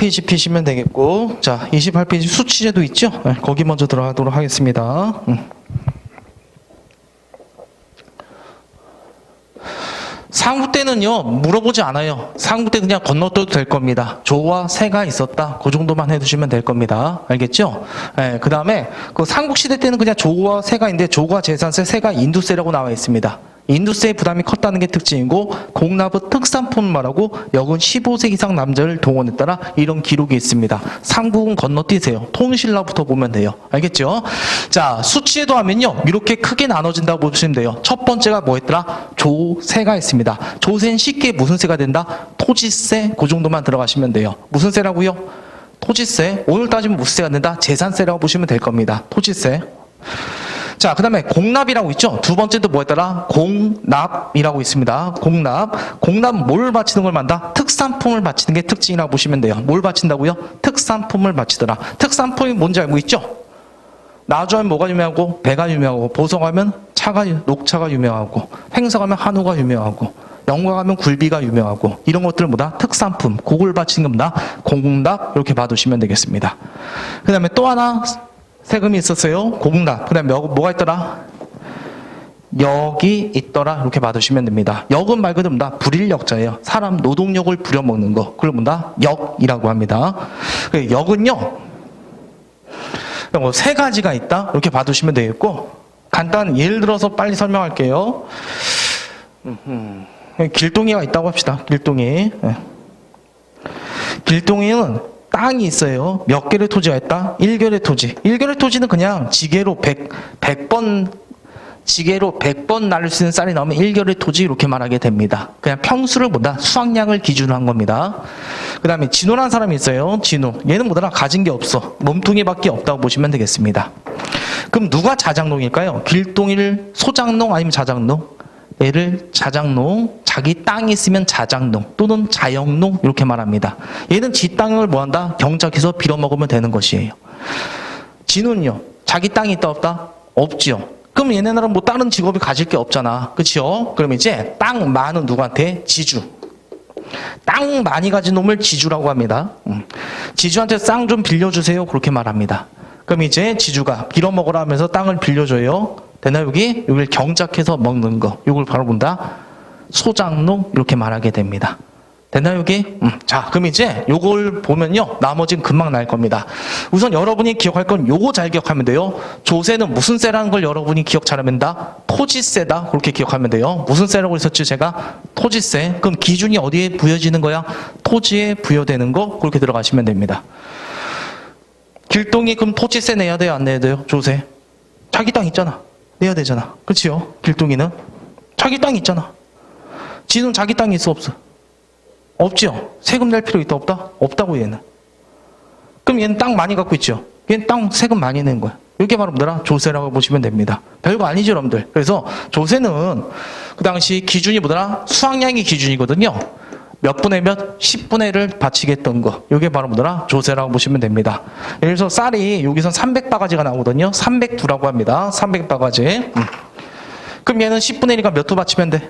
28페이지 피시면 되겠고, 자, 28페이지 수치제도 있죠? 네, 거기 먼저 들어가도록 하겠습니다. 상부 때는요, 물어보지 않아요. 상부 때 그냥 건너뛰어도 될 겁니다. 조와 세가 있었다. 그 정도만 해두시면 될 겁니다. 알겠죠? 네, 그 다음에 그 삼국시대 때는 그냥 조와 세가 있는데, 조가 재산세, 세가 인두세라고 나와 있습니다. 인두세의 부담이 컸다는 게 특징이고, 공납은 특산품 말하고, 역은 15세 이상 남자를 동원했다라 이런 기록이 있습니다. 상국은 건너뛰세요. 통신라부터 보면 돼요. 알겠죠? 자, 수치에도 하면요, 이렇게 크게 나눠진다고 보시면 돼요. 첫 번째가 뭐였더라? 조세가 있습니다. 조세는 쉽게 무슨 세가 된다? 토지세, 그 정도만 들어가시면 돼요. 무슨 세라고요? 토지세. 오늘 따지면 무슨 세가 된다? 재산세라고 보시면 될 겁니다. 토지세. 자, 그 다음에 공납이라고 있죠? 두 번째도 뭐였더라? 공납이라고 있습니다. 공납. 공납은 뭘 바치는 걸 만다? 특산품을 바치는 게 특징이라고 보시면 돼요. 뭘 바친다고요? 특산품을 바치더라. 특산품이 뭔지 알고 있죠? 나주하면 뭐가 유명하고, 배가 유명하고, 보성하면 녹차가 유명하고, 횡성하면 한우가 유명하고, 영광하면 굴비가 유명하고, 이런 것들 뭐다? 특산품. 그걸 바치는 겁니다. 공납. 이렇게 봐두시면 되겠습니다. 그 다음에 또 하나 세금이 있었어요. 공납. 그 다음에 뭐가 있더라? 역이 있더라. 이렇게 받으시면 됩니다. 역은 말 그대로 뭐다? 불인력자예요. 사람 노동력을 부려먹는 거. 그걸 뭐다? 역이라고 합니다. 역은요, 세 가지가 있다. 이렇게 봐두시면 되겠고, 간단 예를 들어서 빨리 설명할게요. 길동이가 있다고 합시다. 길동이. 길동이는 땅이 있어요. 몇 개의 토지가 있다? 1결의 토지. 1결의 토지는 그냥 지게로 100번 날릴 수 있는 쌀이 나오면 1결의 토지 이렇게 말하게 됩니다. 그냥 평수를 보다 수확량을 기준으로 한 겁니다. 그 다음에 진호라는 사람이 있어요. 진호. 얘는 뭐더라? 가진 게 없어. 몸뚱이밖에 없다고 보시면 되겠습니다. 그럼 누가 자작농일까요? 길동이를 소작농 아니면 자작농? 얘를 자작농, 자기 땅이 있으면 자작농 또는 자영농 이렇게 말합니다. 얘는 지 땅을 뭐한다? 경작해서 빌어먹으면 되는 것이에요. 진우는요, 자기 땅이 있다 없다? 없지요. 그럼 얘네들은 뭐 다른 직업이 가질 게 없잖아. 그치요? 그럼 이제 땅 많은 누구한테? 지주. 땅 많이 가진 놈을 지주라고 합니다. 지주한테 땅 좀 빌려주세요. 그렇게 말합니다. 그럼 이제 지주가 빌어먹으라 하면서 땅을 빌려줘요. 되나 여기? 여기를 경작해서 먹는 거. 이걸 바로 본다. 소작농 이렇게 말하게 됩니다. 되나 여기? 자, 그럼 이제 요걸 보면요, 나머지는 금방 날 겁니다. 우선 여러분이 기억할 건 요거 잘 기억하면 돼요. 조세는 무슨 세라는 걸 여러분이 기억 잘하면 된다. 토지세다. 그렇게 기억하면 돼요. 무슨 세라고 했었지 제가? 토지세. 그럼 기준이 어디에 부여지는 거야? 토지에 부여되는 거. 그렇게 들어가시면 됩니다. 길동이 그럼 토지세 내야 돼요? 안 내야 돼요? 조세. 자기 땅 있잖아. 내야 되잖아. 그치요? 길동이는 자기 땅이 있잖아. 지는 자기 땅이 있어 없어? 없죠? 세금 낼 필요 있다 없다? 없다고 얘는. 그럼 얘는 땅 많이 갖고 있죠? 얘는 땅 세금 많이 낸 거야. 이게 바로 뭐더라? 조세라고 보시면 됩니다. 별거 아니죠 여러분들. 그래서 조세는 그 당시 기준이 뭐더라? 수확량이 기준이거든요. 몇 분의 몇? 10분의 1을 바치겠던 거. 이게 바로 뭐더라? 조세라고 보시면 됩니다. 예를 들어서 쌀이 여기선 300바가지가 나오거든요. 300두라고 합니다. 300바가지. 그럼 얘는 10분의 1이니까 몇 두 바치면 돼?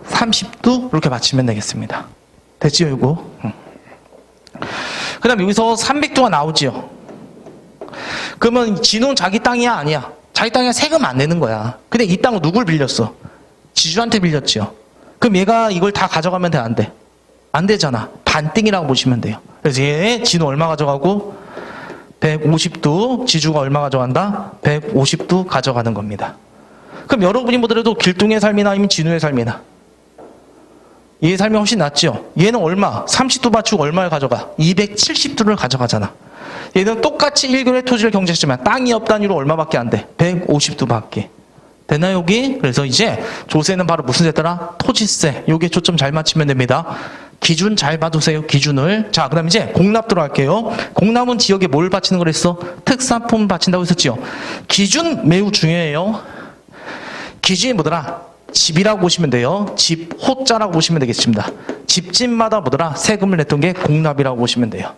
30두? 이렇게 바치면 되겠습니다. 됐지요, 이거? 그 다음 여기서 300두가 나오지요. 그러면 진호는 자기 땅이야? 아니야? 자기 땅이야 세금 안 내는 거야. 근데 이 땅을 누굴 빌렸어? 지주한테 빌렸지요. 그럼 얘가 이걸 다 가져가면 돼? 안 돼? 안 되잖아. 반띵이라고 보시면 돼요. 그래서 얘 진호 얼마 가져가고? 150두. 지주가 얼마 가져간다? 150두 가져가는 겁니다. 그럼 여러분이 보더라도 길동의 삶이나 아니면 진호의 삶이나 얘의 삶이 훨씬 낫죠? 얘는 얼마? 30두 바치고 얼마를 가져가? 270두를 가져가잖아. 얘는 똑같이 1결의 토지를 경작했지만 땅이 없다는 이유로 얼마밖에 안 돼? 150두밖에. 되나 여기? 그래서 이제 조세는 바로 무슨 세더라? 토지세. 요게 초점 잘 맞추면 됩니다. 기준 잘 봐두세요. 기준을. 자, 그 다음 이제 공납 들어갈게요. 공납은 지역에 뭘 바치는 거랬어? 특산품 바친다고 했었지요. 기준 매우 중요해요. 기준이 뭐더라? 집이라고 보시면 돼요. 집, 호자라고 보시면 되겠습니다. 집집마다 뭐더라? 세금을 냈던 게 공납이라고 보시면 돼요.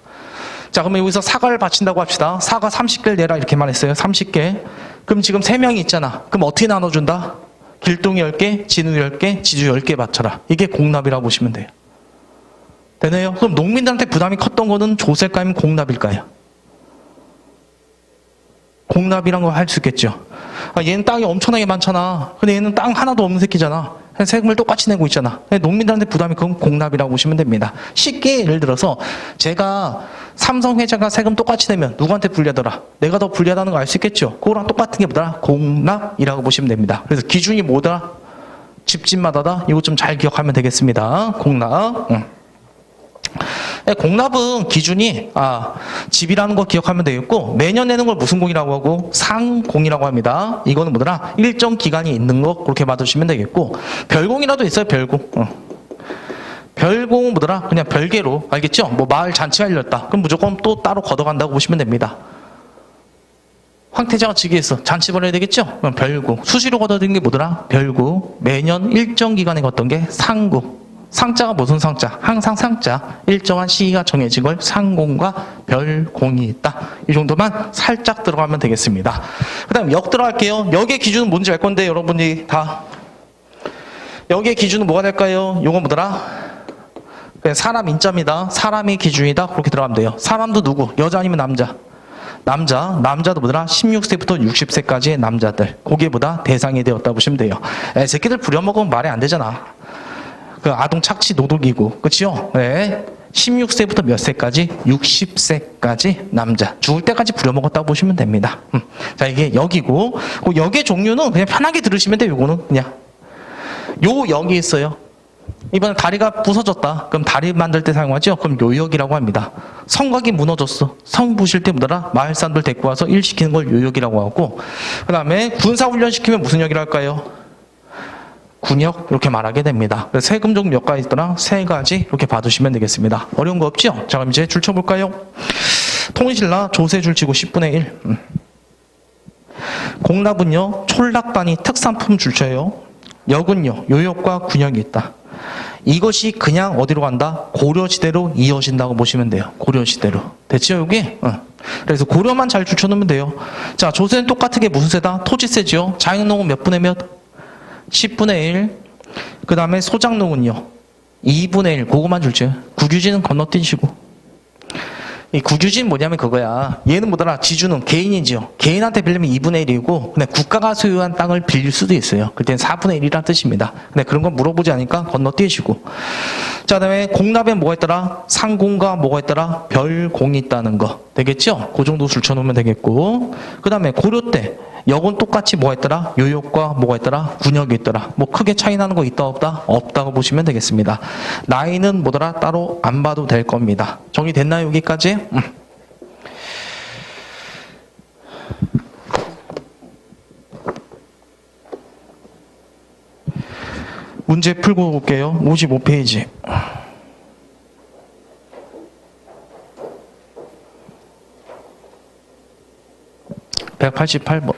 자, 그러면 여기서 사과를 바친다고 합시다. 사과 30개를 내라 이렇게 말했어요. 30개. 그럼 지금 3명이 있잖아. 그럼 어떻게 나눠준다? 길동이 10개, 진우 10개, 지주 10개 바쳐라. 이게 공납이라고 보시면 돼요. 되네요. 그럼 농민들한테 부담이 컸던 거는 조세일까요? 아니면 공납일까요? 공납이란 걸 할 수 있겠죠. 얘는 땅이 엄청나게 많잖아. 근데 얘는 땅 하나도 없는 새끼잖아. 세금을 똑같이 내고 있잖아. 농민들한테 부담이 그건 공납이라고 보시면 됩니다. 쉽게 예를 들어서 제가 삼성회사가 세금 똑같이 내면 누구한테 불리하더라? 내가 더 불리하다는 거 알 수 있겠죠. 그거랑 똑같은 게 뭐더라? 공납이라고 보시면 됩니다. 그래서 기준이 뭐더라? 집집마다다. 이거 좀 잘 기억하면 되겠습니다. 공납. 공납은 기준이 집이라는 거 기억하면 되겠고, 매년 내는 걸 무슨 공이라고 하고 상공이라고 합니다. 이거는 뭐더라? 일정 기간이 있는 거 그렇게 받으시면 되겠고, 별공이라도 있어요. 별공. 별공은 뭐더라? 그냥 별개로. 알겠죠? 뭐 마을 잔치가 열렸다. 그럼 무조건 또 따로 걷어간다고 보시면 됩니다. 황태자가 즉위했어. 잔치 벌여야 되겠죠? 그럼 별구. 수시로 걷어들인 게 뭐더라? 별구. 매년 일정 기간에 걷던 게 상구. 상자가 무슨 상자? 항상 상자. 일정한 시기가 정해진 걸 상공과 별공이 있다. 이 정도만 살짝 들어가면 되겠습니다. 그 다음 역 들어갈게요. 역의 기준은 뭔지 알 건데 여러분이 다. 역의 기준은 뭐가 될까요? 요거 뭐더라? 그냥 사람 인자입니다. 사람이 기준이다. 그렇게 들어가면 돼요. 사람도 누구? 여자 아니면 남자? 남자도 뭐더라? 16세부터 60세까지의 남자들. 거기에보다 대상이 되었다 보시면 돼요. 새끼들 부려먹으면 말이 안 되잖아. 그 아동 착취 노동이고, 그치요? 네. 16세부터 몇 세까지? 60세까지 남자. 죽을 때까지 부려먹었다고 보시면 됩니다. 자, 이게 역이고, 그 역의 종류는 그냥 편하게 들으시면 돼요. 요거는 그냥. 요 역이 있어요. 이번에 다리가 부서졌다. 그럼 다리 만들 때 사용하죠? 그럼 요역이라고 합니다. 성곽이 무너졌어. 성 부실 때 뭐더라? 마을 사람들 데리고 와서 일 시키는 걸 요역이라고 하고, 그 다음에 군사훈련 시키면 무슨 역이라 할까요? 군역 이렇게 말하게 됩니다. 세금 종 몇 가지 있더라? 세 가지 이렇게 봐두시면 되겠습니다. 어려운 거 없죠? 자, 그럼 이제 줄 쳐볼까요? 통일신라 조세 줄 치고 10분의 1. 공납은요, 촌락반이 특산품 줄 쳐요. 역은요, 요역과 군역이 있다. 이것이 그냥 어디로 간다? 고려시대로 이어진다고 보시면 돼요. 고려시대로. 됐죠, 여기? 그래서 고려만 잘 줄 쳐놓으면 돼요. 자, 조세는 똑같은 게 무슨 세다? 토지세죠. 자영농은 몇 분의 몇? 10분의 1. 그 다음에 소장농은요 2분의 1. 그거만 줄지. 국유지는 건너뛰시고. 이 국유지는 뭐냐면 그거야. 얘는 뭐더라? 지주는 개인이지요. 개인한테 빌리면 2분의 1이고, 근데 국가가 소유한 땅을 빌릴 수도 있어요. 그때는 4분의 1이라는 뜻입니다. 근데 그런 건 물어보지 않으니까 건너뛰시고. 자, 그다음에 공납에 뭐가 있더라? 상공과 뭐가 있더라? 별공이 있다는 거. 되겠죠? 그 정도 줄쳐놓으면 되겠고. 그 다음에 고려 때 역은 똑같이 뭐가 있더라? 요역과 뭐가 있더라? 군역이 있더라. 뭐 크게 차이 나는 거 있다 없다? 없다고 보시면 되겠습니다. 나이는 뭐더라? 따로 안 봐도 될 겁니다. 정리됐나요? 여기까지? 문제 풀고 볼게요. 55페이지. 188번.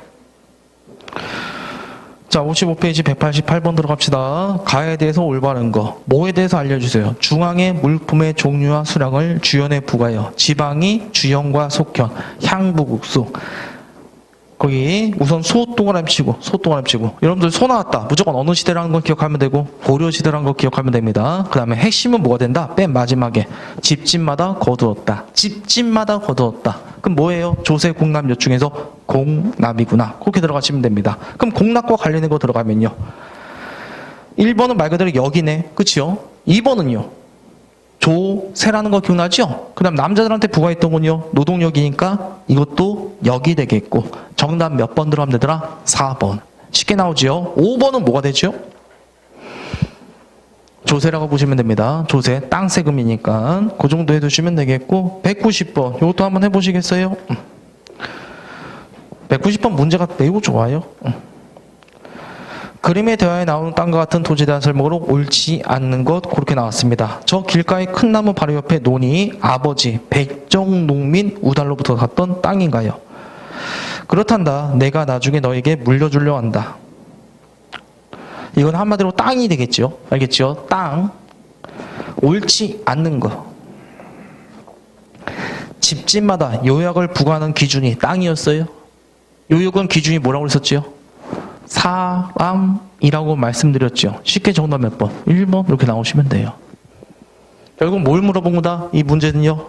자, 55페이지 188번 들어갑시다. 가에 대해서 올바른 거. 뭐에 대해서 알려주세요. 중앙의 물품의 종류와 수량을 주연에 부과하여 지방이 주연과 속현, 향부국수. 거기 우선 소 동그라미 치고. 여러분들 소 나왔다. 무조건 어느 시대라는 걸 기억하면 되고 고려 시대라는 걸 기억하면 됩니다. 그 다음에 핵심은 뭐가 된다? 맨 마지막에 집집마다 거두었다. 집집마다 거두었다. 그럼 뭐예요? 조세 공납 몇 중에서 공납이구나. 그렇게 들어가시면 됩니다. 그럼 공납과 관련된 거 들어가면요. 1번은 말 그대로 역이네. 그치요? 2번은요. 조세라는 거 기억나죠? 그 다음 남자들한테 부과했던 건요. 노동력이니까 이것도 역이 되겠고. 정답 몇 번 들어가면 되더라? 4번. 쉽게 나오지요? 5번은 뭐가 되죠? 조세라고 보시면 됩니다. 조세, 땅 세금이니까 그 정도 해두시면 되겠고. 190번 이것도 한번 해보시겠어요? 190번 문제가 매우 좋아요. 그림의 대화에 나오는 땅과 같은 토지에 대한 설명으로 옳지 않는 것 그렇게 나왔습니다. 저 길가의 큰 나무 바로 옆에 논이 아버지 백정농민 우달로부터 갔던 땅인가요? 그렇단다. 내가 나중에 너에게 물려주려 한다. 이건 한마디로 땅이 되겠죠. 알겠죠? 땅. 옳지 않는 거. 집집마다 요약을 부과하는 기준이 땅이었어요. 요약은 기준이 뭐라고 했었죠? 사람이라고 말씀드렸죠. 쉽게 정답 몇 번? 1번 이렇게 나오시면 돼요. 결국 뭘 물어본 거다? 이 문제는요.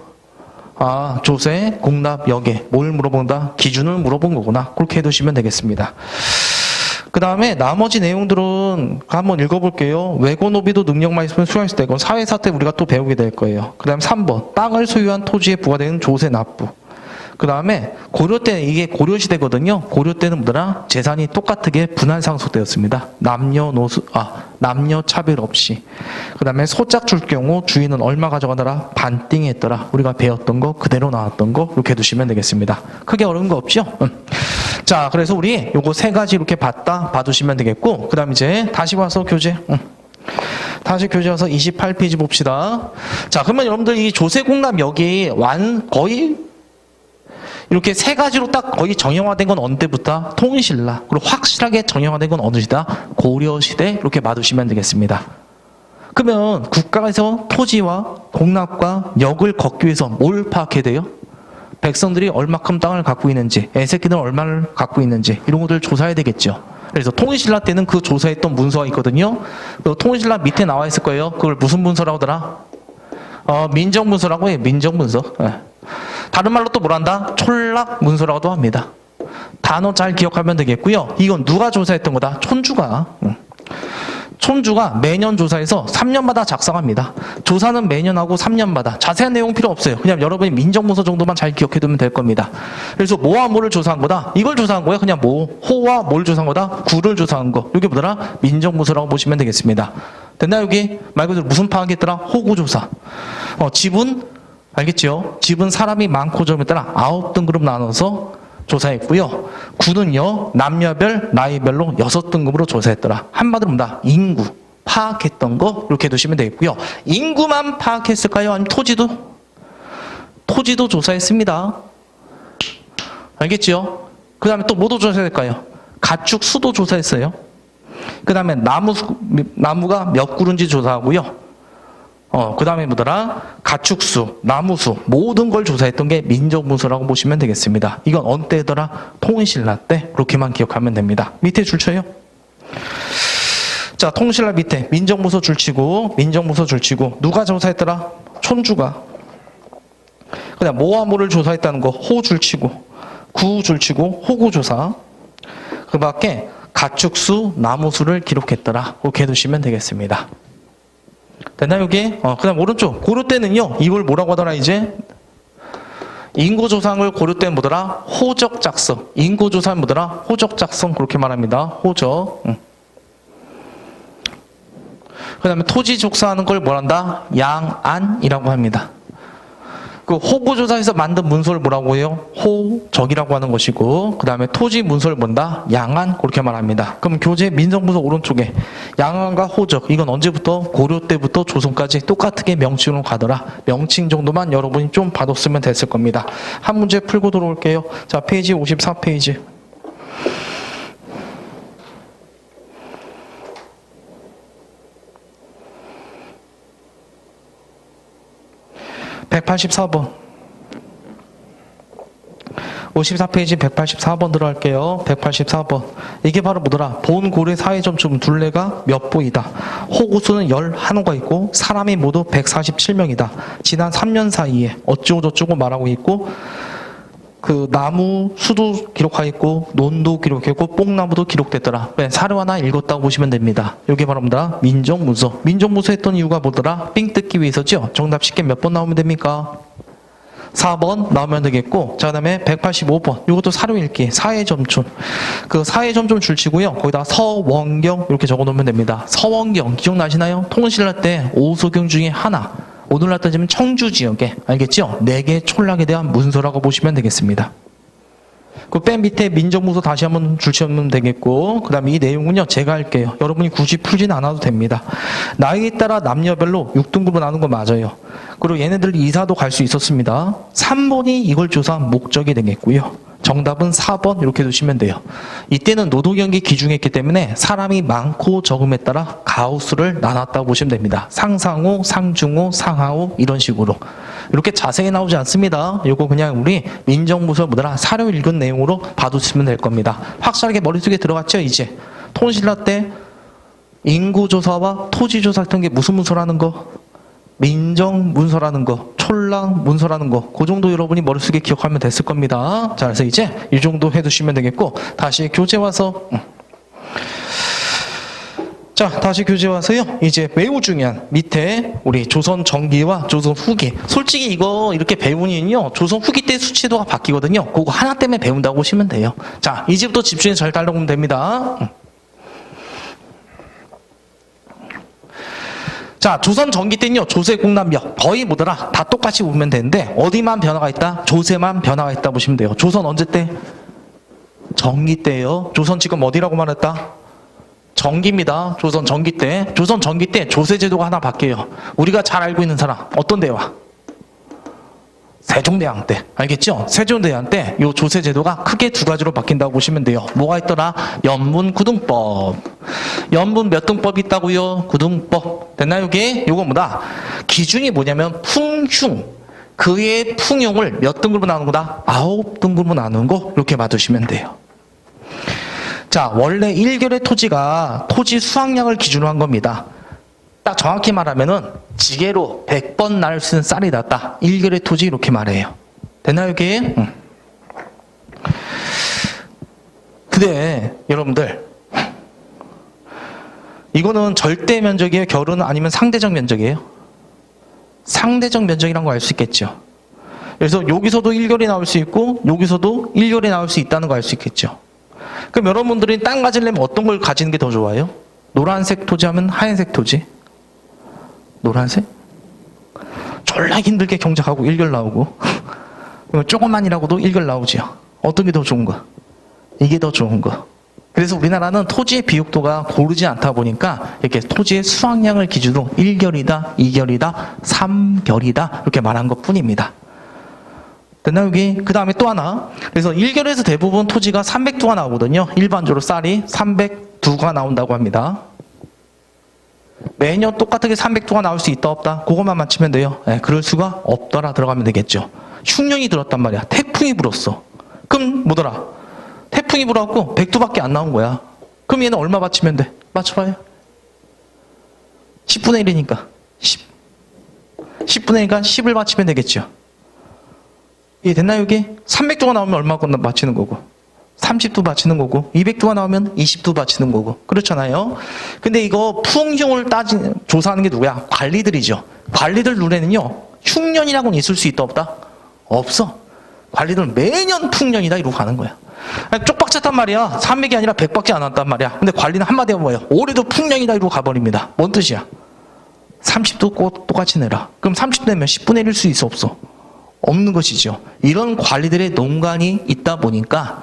아, 조세, 공납, 여계. 뭘 물어본 거다? 기준을 물어본 거구나. 그렇게 해두시면 되겠습니다. 그 다음에 나머지 내용들은 한번 읽어볼게요. 외고노비도 능력만 있으면 수용할 수 있다. 이건 사회사 때 우리가 또 배우게 될 거예요. 그 다음 3번. 땅을 소유한 토지에 부과되는 조세 납부. 그 다음에 고려 때 이게 고려 시대거든요. 고려 때는 뭐더라? 재산이 똑같게 분할 상속되었습니다. 남녀 차별 없이. 그 다음에 소짝 줄 경우 주인은 얼마 가져가더라? 반띵 했더라. 우리가 배웠던 거 그대로 나왔던 거 이렇게 두시면 되겠습니다. 크게 어려운 거 없죠? 자, 그래서 우리 요거 세 가지 이렇게 봐두시면 되겠고, 그 다음 이제 다시 와서 교재. 다시 교재 와서 28페이지 봅시다. 자, 그러면 여러분들 이 조세 공납 여기 거의 이렇게 세 가지로 딱 거의 정형화된 건 언제부터? 통일신라. 그리고 확실하게 정형화된 건 어느 시다? 고려시대. 이렇게 봐두시면 되겠습니다. 그러면 국가에서 토지와 공납과 역을 걷기 위해서 뭘 파악해야 돼요? 백성들이 얼마큼 땅을 갖고 있는지, 애새끼들은 얼마를 갖고 있는지 이런 것들을 조사해야 되겠죠. 그래서 통일신라 때는 그 조사했던 문서가 있거든요. 통일신라 밑에 나와 있을 거예요. 그걸 무슨 문서라고 하더라? 민정문서라고 해요. 민정문서. 네. 다른 말로 또 뭐란다? 촌락문서라고도 합니다. 단어 잘 기억하면 되겠고요. 이건 누가 조사했던 거다? 촌주가. 촌주가 매년 조사해서 3년마다 작성합니다. 조사는 매년 하고 3년마다. 자세한 내용 필요 없어요. 그냥 여러분이 민정문서 정도만 잘 기억해두면 될 겁니다. 그래서 뭐와 뭐를 조사한 거다? 이걸 조사한 거예요. 그냥 호와 뭘 조사한 거다? 구를 조사한 거. 이게 뭐더라? 민정문서라고 보시면 되겠습니다. 됐나 여기? 말 그대로 무슨 파악했더라? 호구조사. 지분 알겠죠? 집은 사람이 많고 적음에 따라 9등급으로 나눠서 조사했고요. 구는요, 남녀별, 나이별로 6등급으로 조사했더라. 한마디로 뭐다? 인구. 파악했던 거, 이렇게 두시면 되겠고요. 인구만 파악했을까요? 아니면 토지도? 토지도 조사했습니다. 알겠죠? 그 다음에 또 뭐도 조사했을까요? 가축 수도 조사했어요. 그 다음에 나무가 몇 그루인지 조사하고요. 그 다음에 뭐더라? 가축수, 나무수, 모든 걸 조사했던 게 민정문서라고 보시면 되겠습니다. 이건 언 때더라? 통일신라 때. 그렇게만 기억하면 됩니다. 밑에 줄쳐요. 자, 통일신라 밑에 민정문서 줄치고, 누가 조사했더라? 촌주가. 그 다음 뭐와 뭐를 조사했다는 거, 호 줄치고, 구 줄치고, 호구조사. 그 밖에 가축수, 나무수를 기록했더라. 그렇게 해두시면 되겠습니다. 됐나 여기? 그 다음 오른쪽. 고려 때는요, 이걸 뭐라고 하더라 이제? 인구조상을 고려 때는 뭐더라? 호적작성. 인구조사는 뭐더라? 호적작성. 그렇게 말합니다. 호적. 그 다음에 토지 족사하는 걸 뭐란다? 양안이라고 합니다. 그 호구조사에서 만든 문서를 뭐라고 해요? 호적이라고 하는 것이고, 그 다음에 토지 문서를 뭔다? 양안. 그렇게 말합니다. 그럼 교재 민정문서 오른쪽에 양안과 호적, 이건 언제부터? 고려 때부터 조선까지 똑같게 명칭으로 가더라. 명칭 정도만 여러분이 좀 봐뒀으면 됐을 겁니다. 한 문제 풀고 들어올게요. 자, 페이지 54페이지. (184번) 54페이지 184번 들어갈게요. 184번. 이게 바로 뭐더라? 본 고래 사회점점 둘레가 몇 보이다. 호구수는 11호가 있고 사람이 모두 147명이다. 지난 3년 사이에 어쩌고저쩌고 말하고 있고, 그 나무 수도 기록하고 있고, 논도 기록했고, 뽕나무도 기록됐더라. 사료 하나 읽었다고 보시면 됩니다. 이게 바로 뭐다? 민정문서. 민정문서 했던 이유가 뭐더라? 삥 뜯기 위해서죠. 정답 쉽게 몇 번 나오면 됩니까? 4번 나오면 되겠고, 자, 그 다음에 185번. 이것도 사료 읽기. 사회점촌. 그 사회점촌 줄치고요. 거기다 서원경 이렇게 적어 놓으면 됩니다. 서원경. 기억나시나요? 통일신라 때 5소경 중에 하나. 오늘날 따지면 청주 지역에, 알겠죠? 4개 촌락에 대한 문서라고 보시면 되겠습니다. 그 맨 밑에 민정문서 다시 한번 줄치면 되겠고, 그 다음에 이 내용은요, 제가 할게요. 여러분이 굳이 풀진 않아도 됩니다. 나이에 따라 남녀별로 6등급으로 나눈 거 맞아요. 그리고 얘네들 이사도 갈 수 있었습니다. 3번이 이걸 조사한 목적이 되겠고요. 정답은 4번 이렇게 두시면 돼요. 이때는 노동경기 기준했기 때문에 사람이 많고 적음에 따라 가우수를 나눴다고 보시면 됩니다. 상상호, 상중호, 상하호 이런 식으로. 이렇게 자세히 나오지 않습니다. 이거 그냥 우리 민정문서 뭐더라? 사료 읽은 내용으로 봐두시면 될 겁니다. 확실하게 머릿속에 들어갔죠 이제? 통일신라 때 인구조사와 토지조사 했던 게 무슨 문서라는 거? 민정 문서라는 거, 촐랑 문서라는 거, 그 정도 여러분이 머릿속에 기억하면 됐을 겁니다. 자, 그래서 이제 이 정도 해두시면 되겠고, 다시 교재 와서, 자, 다시 교재 와서요. 이제 매우 중요한 밑에 우리 조선 전기와 조선 후기. 솔직히 이거 이렇게 배우니요. 조선 후기 때 수치도가 바뀌거든요. 그거 하나 때문에 배운다고 보시면 돼요. 자, 이제부터 집중해서 잘 따라오면 됩니다. 자, 조선 전기 때는요. 조세 공남역 거의 뭐더라 다 똑같이 보면 되는데 어디만 변화가 있다? 조세만 변화가 있다 보시면 돼요. 조선 언제 때? 전기 때요. 조선 지금 어디라고 말했다? 전기입니다. 조선 전기 때. 조선 전기 때 조세 제도가 하나 바뀌어요. 우리가 잘 알고 있는 사람 어떤 대왕? 세종대왕 때. 알겠죠? 세종대왕 때 요 조세 제도가 크게 두 가지로 바뀐다고 보시면 돼요. 뭐가 있더라? 연문구등법. 연문 몇 등법이 있다고요? 구등법. 됐나요? 이게 요거 뭐다? 기준이 뭐냐면 풍흉. 그의 풍용을 몇 등급으로 나누는 거다? 9등급으로 나누는 거 이렇게 봐두시면 돼요. 자, 원래 1결의 토지가 토지 수확량을 기준으로 한 겁니다. 딱 정확히 말하면은 지게로 100번 날 수 있는 쌀이다. 딱 1결의 토지 이렇게 말해요. 됐나요, 이게? 근데 여러분들 이거는 절대 면적이에요? 결은 아니면 상대적 면적이에요? 상대적 면적이란 거 알 수 있겠죠. 그래서 여기서도 1결이 나올 수 있고 여기서도 1결이 나올 수 있다는 거 알 수 있겠죠. 그럼 여러분들이 땅 가지려면 어떤 걸 가지는 게 더 좋아요? 노란색 토지 하면 하얀색 토지? 노란색? 졸라 힘들게 경작하고 1결 나오고 조금만이라고도 1결 나오지요. 어떤 게 더 좋은 거? 이게 더 좋은 거. 그래서 우리나라는 토지의 비옥도가 고르지 않다 보니까 이렇게 토지의 수확량을 기준으로 1결이다, 2결이다, 3결이다 이렇게 말한 것 뿐입니다. 됐나요, 여기? 그 다음에 또 하나. 그래서 1결에서 대부분 토지가 300두가 나오거든요. 일반적으로 쌀이 300두가 나온다고 합니다. 매년 똑같게 300두가 나올 수 있다, 없다? 그것만 맞추면 돼요. 네, 그럴 수가 없더라 들어가면 되겠죠. 흉년이 들었단 말이야. 태풍이 불었어. 그럼 뭐더라? 태풍이 불어갖고 100두밖에 안 나온 거야. 그럼 얘는 얼마 맞추면 돼? 맞춰봐요. 10분의 1이니까 10. 10분의 1이니까 10을 맞추면 되겠죠. 이해 됐나요, 여기? 300두가 나오면 얼마 맞히는 거고, 30두 맞히는 거고, 200두가 나오면 20두 맞히는 거고, 그렇잖아요. 근데 이거 풍흉을 조사하는 게 누구야? 관리들이죠. 관리들 눈에는요, 흉년이라고는 있을 수 있다, 없다? 없어. 관리들은 매년 풍년이다 이러고 가는 거야. 쪽박쳤단 말이야. 300이 아니라 100밖에 안 왔단 말이야. 근데 관리는 한마디 하면 뭐예요? 올해도 풍년이다 이러고 가버립니다. 뭔 뜻이야? 30도 똑같이 내라. 그럼 30도 내면 10분의 1일 수 있어, 없어? 없는 것이죠. 이런 관리들의 농간이 있다 보니까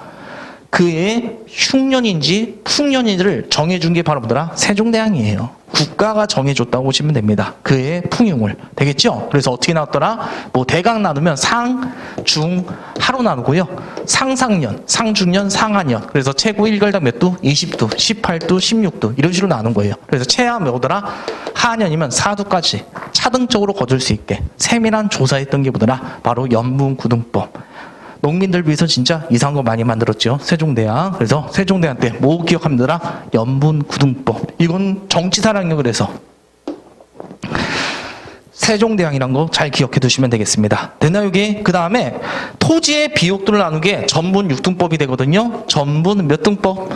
그의 흉년인지 풍년인지를 정해준 게 바로 뭐더라? 세종대왕이에요. 국가가 정해줬다고 보시면 됩니다. 그의 풍흉을. 되겠죠? 그래서 어떻게 나왔더라? 뭐 대강 나누면 상, 중, 하로 나누고요. 상상년, 상중년, 상하년. 그래서 최고 1결당 몇 두? 20두, 18두, 16두. 이런 식으로 나눈 거예요. 그래서 최하 뭐더라? 하년이면 4두까지 차등적으로 거둘 수 있게 세밀한 조사했던 게 뭐더라? 바로 연문구등법. 농민들 위해서 진짜 이상한 거 많이 만들었죠. 세종대왕. 그래서 세종대왕 때 뭐 기억합니다라? 연문구등법. 이건 정치사랑이요. 그래서 세종대왕이란 거 잘 기억해 두시면 되겠습니다. 됐나요, 여기? 그 다음에 토지의 비옥도를 나누는 게 전분 6등법이 되거든요. 전분 몇 등법?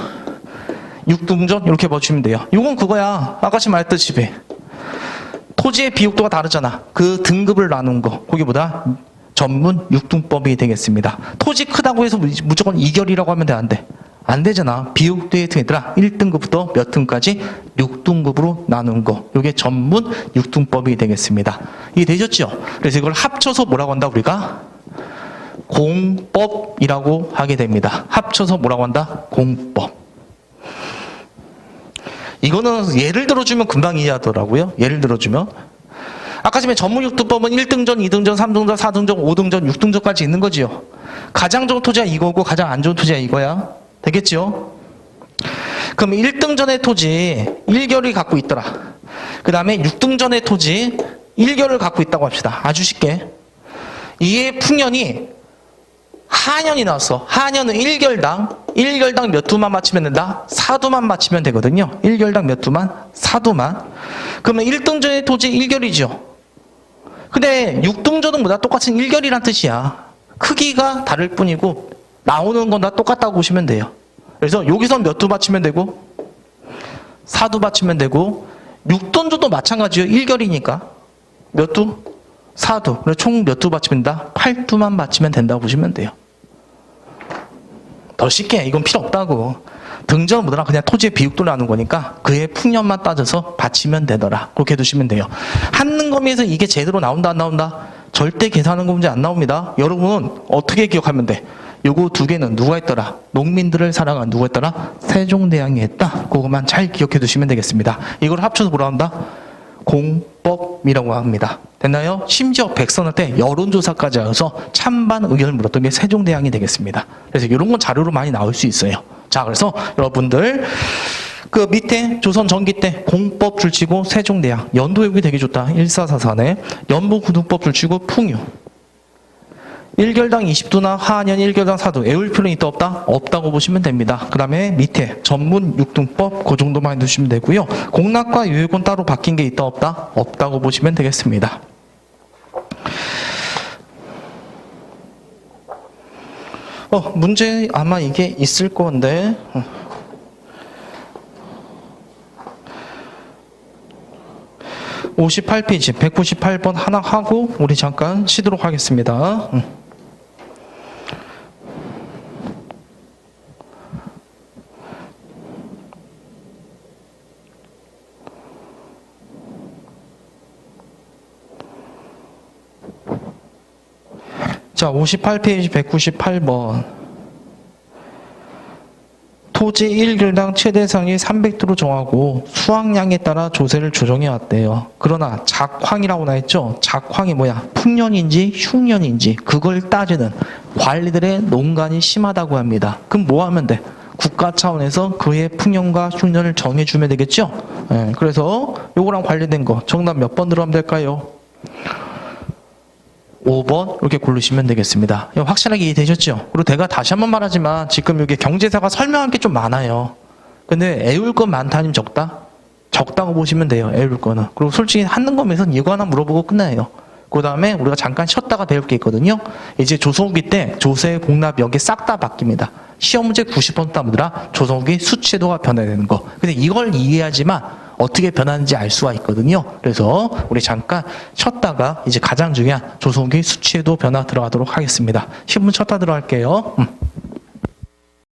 6등전 이렇게 봐주시면 돼요. 이건 그거야. 아까 말했듯이 토지의 비옥도가 다르잖아. 그 등급을 나눈 거. 거기보다 전문 6등법이 되겠습니다. 토지 크다고 해서 무조건 2결이라고 하면 돼, 안 돼? 안 되잖아. 비옥도의 얘들아 1등급부터 몇 등까지 6등급으로 나눈 거. 이게 전문 6등법이 되겠습니다. 이게 되셨죠? 그래서 이걸 합쳐서 뭐라고 한다, 우리가? 공법이라고 하게 됩니다. 합쳐서 뭐라고 한다? 공법. 이거는 예를 들어주면 금방 이해하더라고요. 예를 들어주면. 아까 전에 전문 6등법은 1등전, 2등전, 3등전, 4등전, 5등전, 6등전까지 있는 거지요. 가장 좋은 토지가 이거고 가장 안 좋은 토지가 이거야. 되겠죠? 그럼 1등전의 토지 1결이 갖고 있더라. 그 다음에 6등전의 토지 1결을 갖고 있다고 합시다. 아주 쉽게. 이의 풍년이 하년이 나왔어. 하년은 1결당 몇 두만 맞히면 된다? 4두만 맞히면 되거든요. 1결당 몇 두만? 4두만. 그러면 1등전의 토지 1결이죠. 근데 육등조등보다 똑같은 일결이란 뜻이야. 크기가 다를 뿐이고 나오는 건 다 똑같다고 보시면 돼요. 그래서 여기서 몇 두 받치면 되고 4두 받치면 되고 육등조도 마찬가지예요. 일결이니까 몇 두? 4두. 그래서 총 몇 두 받치면 된다? 8두만 받치면 된다고 보시면 돼요. 더 쉽게 이건 필요 없다고. 등전 뭐더라 그냥 토지의 비육도 나눈 거니까 그의 풍년만 따져서 받치면 되더라. 그렇게 두시면 돼요. 한능검에서 이게 제대로 나온다 안 나온다? 절대 계산하는 거 문제 안 나옵니다. 여러분은 어떻게 기억하면 돼? 요거 두 개는 누가 했더라? 농민들을 사랑한 누가 했더라? 세종대왕이 했다. 그것만 잘 기억해 두시면 되겠습니다. 이걸 합쳐서 뭐라 한다? 공법이라고 합니다. 됐나요? 심지어 백선한테 여론조사까지 해서 찬반 의견을 물었던 게 세종대왕이 되겠습니다. 그래서 이런 건 자료로 많이 나올 수 있어요. 자, 그래서 여러분들 그 밑에 조선 전기 때 공법 줄치고 세종대왕 연도외국이 되게 좋다. 1444네 연부구두법 줄치고 풍유 1결당 20두나 하한연 1결당 4두 외울 필요는 있다 없다? 없다고 보시면 됩니다. 그 다음에 밑에 전문 육등법 그 정도만 두시면 되고요. 공납과 유예권 따로 바뀐 게 있다 없다? 없다고 보시면 되겠습니다. 문제 아마 이게 있을 건데 58페이지 198번 하나 하고 우리 잠깐 쉬도록 하겠습니다. 자, 58페이지 198번. 토지 1결당 최대상이 300도로 정하고 수확량에 따라 조세를 조정해 왔대요. 그러나 작황이라고 나왔죠? 작황이 뭐야? 풍년인지 흉년인지 그걸 따지는 관리들의 농간이 심하다고 합니다. 그럼 뭐 하면 돼? 국가 차원에서 그의 풍년과 흉년을 정해주면 되겠죠? 네, 그래서 요거랑 관련된 거 정답 몇 번 들어가면 될까요? 5번 이렇게 고르시면 되겠습니다. 확실하게 이해되셨죠? 그리고 제가 다시 한번 말하지만 지금 여기 경제사가 설명할 게 좀 많아요. 근데 애울 건 많다 아니면 적다? 적다고 보시면 돼요. 애울 거는. 그리고 솔직히 한능검에서는 이거 하나 물어보고 끝나요. 그 다음에 우리가 잠깐 쉬었다가 배울 게 있거든요. 이제 조선후기 때 조세, 공납, 여기 싹 다 바뀝니다. 시험 문제 90% 답들아 조선후기 수치도가 변화되는 거. 근데 이걸 이해하지만 어떻게 변하는지 알 수가 있거든요. 그래서 우리 잠깐 쉬었다가 이제 가장 중요한 조선후기 수치도 변화 들어가도록 하겠습니다. 10분 쉬었다 들어갈게요.